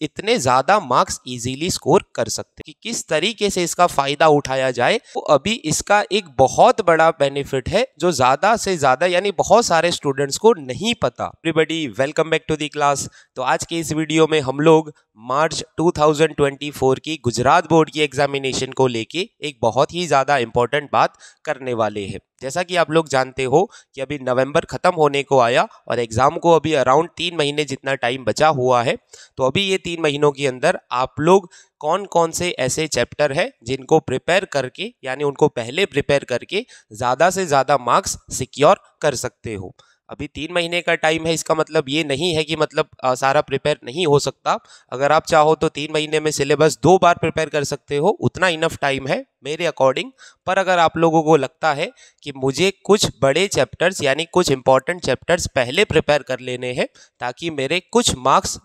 इतने ज्यादा marks easily score कर सकते हैं कि किस तरीके से इसका फायदा उठाया जाए। तो अभी इसका एक बहुत बड़ा बेनिफिट है जो ज्यादा से ज्यादा यानी बहुत सारे स्टूडेंट्स को नहीं पता। Everybody welcome back to the class. तो आज के इस वीडियो में हम लोग मार्च 2024 की गुजरात बोर्ड की एग्जामिनेशन को लेके एक बहुत ही ज्यादा इंपॉर्टेंट बात करने वाले हैं। जैसा कि आप लोग जानते हो कि अभी नवंबर खत्म होने को आया और एग्जाम को अभी अराउंड 3 महीने जितना टाइम बचा हुआ है। तो अभी ये 3 महीनों के अंदर आप लोग कौन कौन से ऐसे चैप्टर है जिनको प्रिपेयर करके यानी उनको पहले प्रिपेयर करके ज़्यादा से ज़्यादा मार्क्स सिक्योर कर सकते हो। अभी 3 महीने का टाइम है, इसका मतलब ये नहीं है कि मतलब सारा प्रिपेयर नहीं हो सकता। अगर आप चाहो तो 3 महीने में सिलेबस 2 बार प्रिपेयर कर सकते हो, उतना इनफ टाइम है मेरे अकॉर्डिंग। पर अगर आप लोगों को लगता है कि मुझे कुछ बड़े चैप्टर्स यानी कुछ इंपॉर्टेंट चैप्टर्स पहले प्रिपेयर कर लेने हैं ताकि मेरे कुछ मार्क्स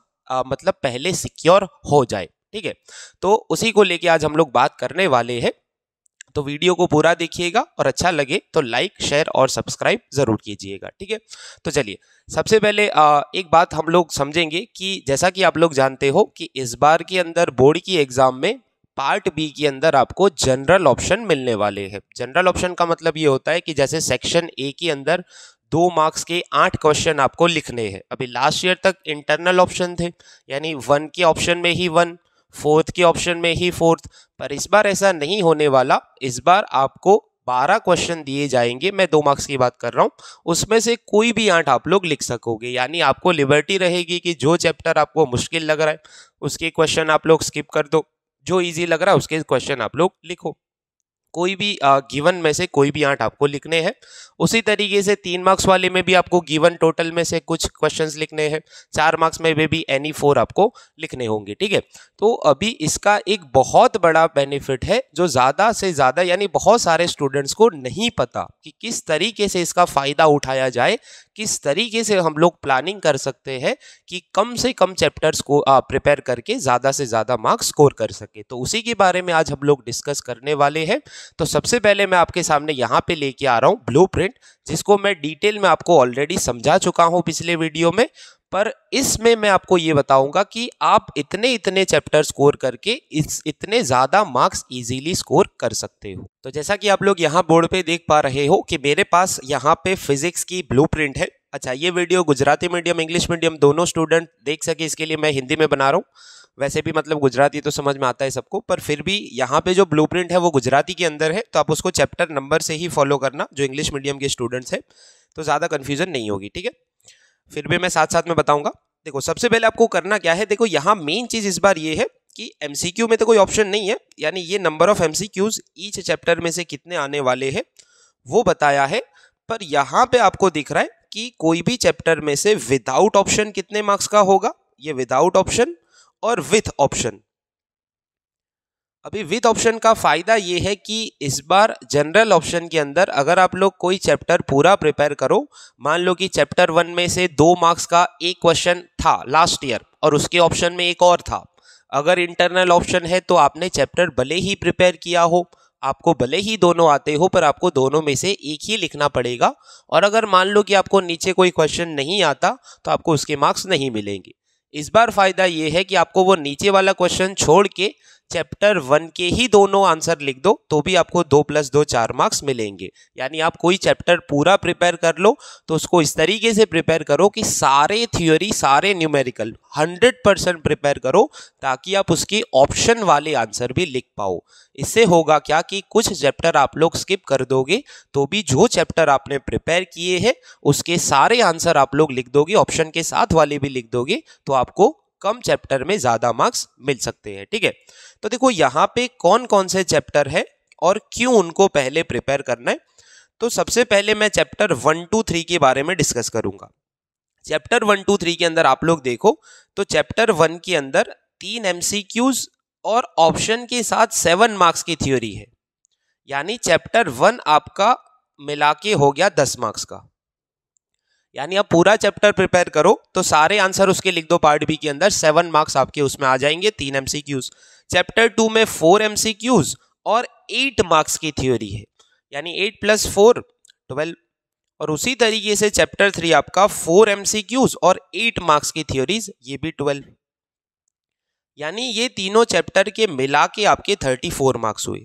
मतलब पहले सिक्योर हो जाए, ठीक है, तो उसी को लेके आज हम लोग बात करने वाले हैं। तो वीडियो को पूरा देखिएगा और अच्छा लगे तो लाइक शेयर और सब्सक्राइब जरूर कीजिएगा, ठीक है। तो चलिए सबसे पहले एक बात हम लोग समझेंगे कि जैसा कि आप लोग जानते हो कि इस बार के अंदर बोर्ड की एग्जाम में पार्ट बी के अंदर आपको जनरल ऑप्शन मिलने वाले हैं। जनरल ऑप्शन का मतलब ये होता है कि जैसे सेक्शन ए के अंदर 2 मार्क्स के 8 क्वेश्चन आपको लिखने हैं। अभी लास्ट ईयर तक इंटरनल ऑप्शन थे यानी 1 के ऑप्शन में ही 1, 4th के ऑप्शन में ही 4th, पर इस बार ऐसा नहीं होने वाला। इस बार आपको 12 क्वेश्चन दिए जाएंगे, मैं 2 मार्क्स की बात कर रहा हूँ, उसमें से कोई भी 8 आप लोग लिख सकोगे। यानी आपको लिबर्टी रहेगी कि जो चैप्टर आपको मुश्किल लग रहा है उसके क्वेश्चन आप लोग स्किप कर दो, जो इजी लग रहा है उसके क्वेश्चन आप लोग लिखो। कोई भी गिवन में से कोई भी 8 आपको लिखने हैं। उसी तरीके से 3 मार्क्स वाले में भी आपको गिवन टोटल में से कुछ क्वेश्चंस लिखने हैं। 4 मार्क्स में भी एनी 4 आपको लिखने होंगे, ठीक है। तो अभी इसका एक बहुत बड़ा बेनिफिट है जो ज़्यादा से ज़्यादा यानी बहुत सारे स्टूडेंट्स को नहीं पता कि किस तरीके से इसका फ़ायदा उठाया जाए, किस तरीके से हम लोग प्लानिंग कर सकते हैं कि कम से कम चैप्टर्स को प्रिपेयर करके ज़्यादा से ज़्यादा मार्क्स स्कोर कर सके। तो उसी के बारे में आज हम लोग डिस्कस करने वाले हैं। तो सबसे पहले मैं आपके सामने यहाँ पे लेके आ रहा हूँ ब्लूप्रिंट, जिसको मैं डिटेल में आपको ऑलरेडी समझा चुका हूँ पिछले वीडियो में, पर इसमें मैं आपको ये बताऊंगा कि आप इतने चैप्टर स्कोर करके इतने ज़्यादा मार्क्स इजीली स्कोर कर सकते हो। तो जैसा कि आप लोग यहाँ बोर्ड पे देख पा रहे हो कि मेरे पास यहाँ पे फिजिक्स की ब्लूप्रिंट है। अच्छा, ये video Gujarati medium English medium दोनों स्टूडेंट देख सके इसके लिए मैं हिंदी में बना रहा हूँ। वैसे भी मतलब गुजराती तो समझ में आता है सबको, पर फिर भी यहाँ पे जो ब्लूप्रिंट है वो गुजराती के अंदर है, तो आप उसको चैप्टर नंबर से ही फॉलो करना जो इंग्लिश मीडियम के स्टूडेंट्स हैं, तो ज़्यादा कन्फ्यूजन नहीं होगी, ठीक है। फिर भी मैं साथ साथ में बताऊंगा। देखो सबसे पहले आपको करना क्या है, देखो यहाँ मेन चीज़ इस बार ये है कि एमसीक्यू में तो कोई ऑप्शन नहीं है, यानी ये number of MCQs each chapter में से कितने आने वाले हैं वो बताया है। पर यहाँ पे आपको दिख रहा है कि कोई भी चैप्टर में से विदाउट ऑप्शन कितने मार्क्स का होगा, ये विदाउट ऑप्शन और विथ ऑप्शन। अभी विथ ऑप्शन का फायदा ये है कि इस बार जनरल ऑप्शन के अंदर अगर आप लोग कोई चैप्टर पूरा प्रिपेयर करो, मान लो कि चैप्टर 1 में से 2 मार्क्स का एक क्वेश्चन था लास्ट ईयर और उसके ऑप्शन में एक और था, अगर इंटरनल ऑप्शन है तो आपने चैप्टर भले ही प्रिपेयर किया हो, आपको भले ही दोनों आते हो, पर आपको दोनों में से एक ही लिखना पड़ेगा। और अगर मान लो कि आपको नीचे कोई क्वेश्चन नहीं आता तो आपको उसके मार्क्स नहीं मिलेंगे। इस बार फायदा ये है कि आपको वो नीचे वाला क्वेश्चन छोड़ के चैप्टर 1 के ही दोनों आंसर लिख दो तो भी आपको 2 + 2 4 मार्क्स मिलेंगे। यानी आप कोई चैप्टर पूरा प्रिपेयर कर लो तो उसको इस तरीके से प्रिपेयर करो कि सारे थ्योरी सारे न्यूमेरिकल 100% प्रिपेयर करो ताकि आप उसके ऑप्शन वाले आंसर भी लिख पाओ। इससे होगा क्या कि कुछ चैप्टर आप लोग स्किप कर दोगे तो भी जो चैप्टर आपने प्रिपेयर किए हैं उसके सारे आंसर आप लोग लिख दोगे, ऑप्शन के साथ वाले भी लिख दोगे, तो आपको कम चैप्टर में ज्यादा मार्क्स मिल सकते हैं, ठीक है। तो देखो यहाँ पे कौन कौन से चैप्टर है और क्यों उनको पहले प्रिपेयर करना है। तो सबसे पहले मैं चैप्टर 1, 2, 3 के बारे में डिस्कस करूंगा। चैप्टर 1, 2, 3 के अंदर आप लोग देखो तो चैप्टर 1 के अंदर 3 एमसीक्यूज और ऑप्शन के साथ 7 मार्क्स की थ्योरी है। यानी चैप्टर 1 आपका मिला के हो गया 10 मार्क्स का। यानी आप पूरा चैप्टर प्रिपेयर करो तो सारे आंसर उसके लिख दो पार्ट बी के अंदर, 7 मार्क्स आपके उसमें आ जाएंगे, 3 एमसीक्यूज। चैप्टर 2 में 4 एमसीक्यूज और 8 मार्क्स की थ्योरी है, यानी 8 + 4 12। और उसी तरीके से चैप्टर 3 आपका 4 एमसीक्यूज और 8 मार्क्स की थ्योरीज, ये भी 12। यानी ये तीनों चैप्टर के मिला के आपके 34 मार्क्स हुए।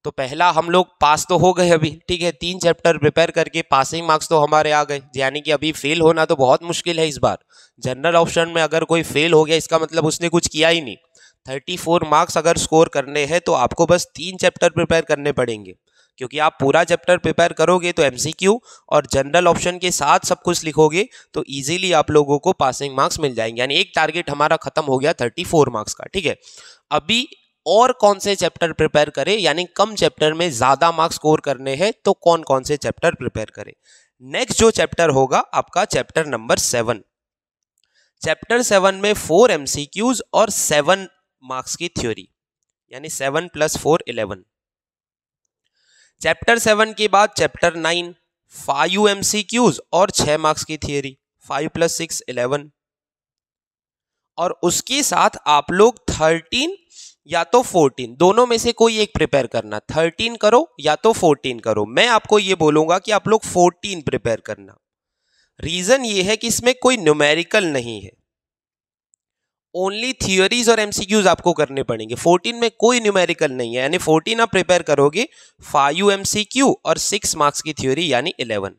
तो पहला हम लोग पास तो हो गए अभी, ठीक है, 3 चैप्टर प्रिपेयर करके पासिंग मार्क्स तो हमारे आ गए, यानी कि अभी फेल होना तो बहुत मुश्किल है इस बार। जनरल ऑप्शन में अगर कोई फेल हो गया इसका मतलब उसने कुछ किया ही नहीं। 34 मार्क्स अगर स्कोर करने हैं तो आपको बस 3 चैप्टर प्रिपेयर करने पड़ेंगे, क्योंकि आप पूरा चैप्टर प्रिपेयर करोगे तो एमसीक्यू और जनरल ऑप्शन के साथ सब कुछ लिखोगे तो इजीली आप लोगों को पासिंग मार्क्स मिल जाएंगे। यानी एक टारगेट हमारा खत्म हो गया 34 मार्क्स का, ठीक है। अभी और कौन से चैप्टर प्रिपेयर करें, यानी कम चैप्टर में ज्यादा मार्क्स स्कोर करने हैं तो कौन कौन से चैप्टर प्रिपेयर करें। नेक्स्ट जो चैप्टर होगा आपका चैप्टर नंबर 7। चैप्टर 7 में 4 एमसीक्यूज और 7 मार्क्स की थ्योरी, यानी 7 + 4 11। चैप्टर 7 के बाद चैप्टर 9 5 एमसीक्यूज और 6 मार्क्स की थ्योरी, 5 + 6 11। और उसके साथ आप लोग 13 या तो 14 दोनों में से कोई एक प्रिपेयर करना, 13 करो या तो 14 करो। मैं आपको ये बोलूंगा कि आप लोग 14 प्रिपेयर करना। रीजन ये है कि इसमें कोई न्यूमेरिकल नहीं है, ओनली थियोरीज और एमसीक्यूज आपको करने पड़ेंगे। 14 में कोई न्यूमेरिकल नहीं है, यानी 14 आप प्रिपेयर करोगे, 5 एमसीक्यू और 6 मार्क्स की थ्योरी यानी 11।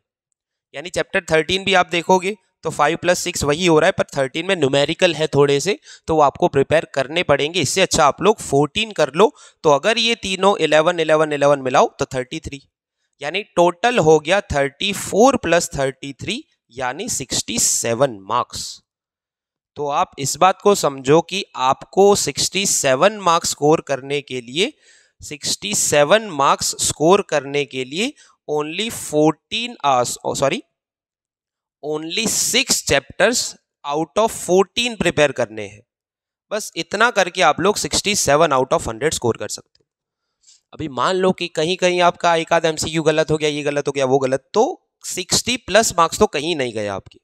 यानी चैप्टर 13 भी आप देखोगे तो 5 + 6 वही हो रहा है, पर 13 में न्यूमेरिकल है थोड़े से, तो वो आपको प्रिपेयर करने पड़ेंगे। इससे अच्छा आप लोग 14 कर लो। तो अगर ये तीनों 11 11 11 मिलाओ तो 33, यानी टोटल हो गया 34 + 33 यानी 67 मार्क्स। तो आप इस बात को समझो कि आपको 67 मार्क्स स्कोर करने के लिए 67 मार्क्स स्कोर करने के लिए only 6 chapters out of 14 prepare करने हैं। बस इतना करके आप लोग 67 आउट ऑफ 100 स्कोर कर सकते हो। अभी मान लो कि कहीं कहीं आपका एक आध एमसीक्यू गलत हो गया, ये गलत हो गया, वो गलत, तो 60+ मार्क्स तो कहीं नहीं गए आपके।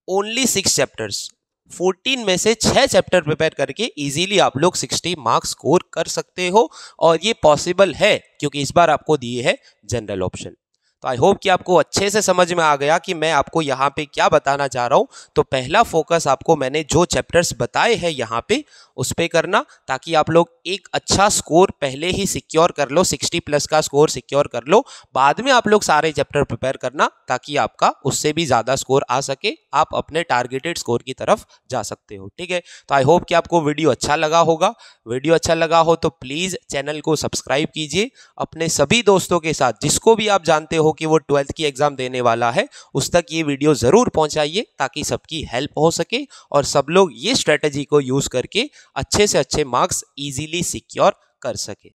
ओनली 6 चैप्टर्स, 14 में से 6 चैप्टर प्रिपेयर करके इजीली आप लोग 60 मार्क्स स्कोर कर सकते हो। और ये पॉसिबल है क्योंकि इस बार आपको दिए है जनरल ऑप्शन। तो आई होप कि आपको अच्छे से समझ में आ गया कि मैं आपको यहाँ पे क्या बताना चाह रहा हूँ। तो पहला फोकस आपको मैंने जो चैप्टर्स बताए हैं यहाँ पे उस पे करना, ताकि आप लोग एक अच्छा स्कोर पहले ही सिक्योर कर लो, 60+ का स्कोर सिक्योर कर लो। बाद में आप लोग सारे चैप्टर प्रिपेयर करना ताकि आपका उससे भी ज़्यादा स्कोर आ सके, आप अपने टारगेटेड स्कोर की तरफ जा सकते हो, ठीक है। तो आई होप कि आपको वीडियो अच्छा लगा होगा। वीडियो अच्छा लगा हो तो प्लीज़ चैनल को सब्सक्राइब कीजिए। अपने सभी दोस्तों के साथ, जिसको भी आप जानते हो कि वो 12th की एग्जाम देने वाला है, उस तक ये वीडियो ज़रूर पहुंचाइए ताकि सबकी हेल्प हो सके और सब लोग ये स्ट्रेटजी को यूज़ करके अच्छे से अच्छे मार्क्स इजीली सिक्योर कर सके।